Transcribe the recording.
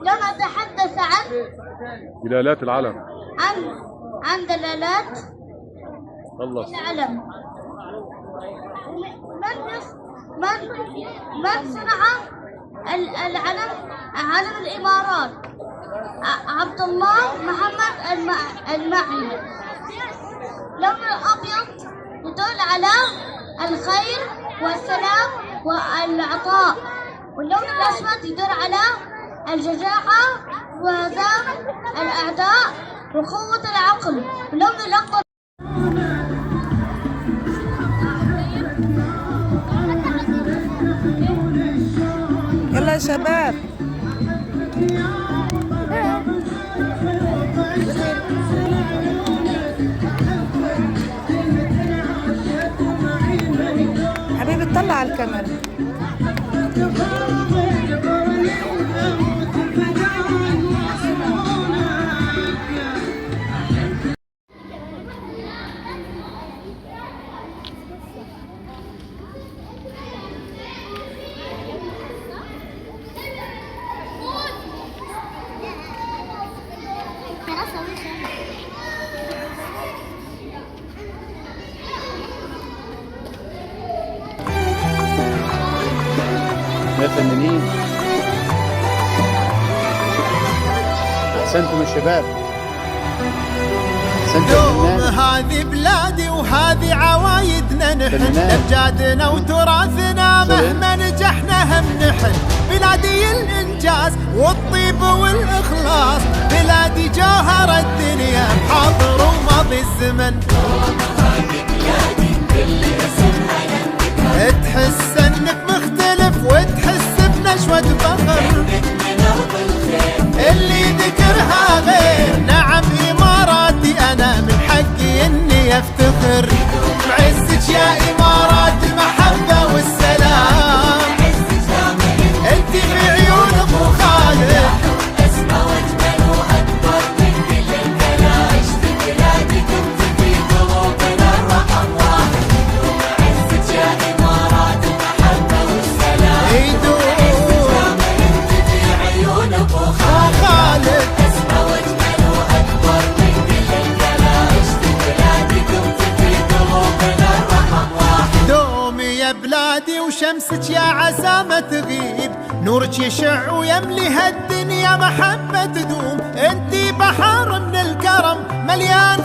لم أتحدث عن دلالات العلم. عن دلالات خلص. العلم. من صنع العلم؟ علم الإمارات عبد الله محمد المعني. اللون الأبيض يدل على الخير والسلام والعطاء، واللون الأسود يدل على الشجاعة وهزام الأعداء وقوة العقل، واللون الأخضر يلا يا شباب. حبيبي اطلع على الكاميرا. يا فنانين، احسنتم الشباب، احسنتم الفنان. هذه بلادي وهذه عوايدنا نحن، امجادنا وتراثنا مهما نجحنا هم نحن. بلادي الانجاز والطيب والاخلاص، بلادي جوهر الدنيا حاضر وماضي الزمن. تحس انك مختلف وتحس بنشوة فخر، اللي ذكرها غير. نعم اماراتي انا من حقي اني افتخر بعزك يا امارات المحبة والسلام. انت في عيون ابو خالد اسمى واجمل واكبر من كل الكلام. عشت بلادي كنت في قلوبنا الرقم واحد. عزك يا امارات المحبة والسلام. انت في عيون ابو خالد اسمى واجمل واكبر من كل الكلام. عشت بلادي كنت في قلوبنا الرقم واحد. دومي يا بلادي وشمسك يا عسى ما تغيب، نورك يشع ويملي هالدنيا محبة تدوم. انتي بحر من الكرم مليان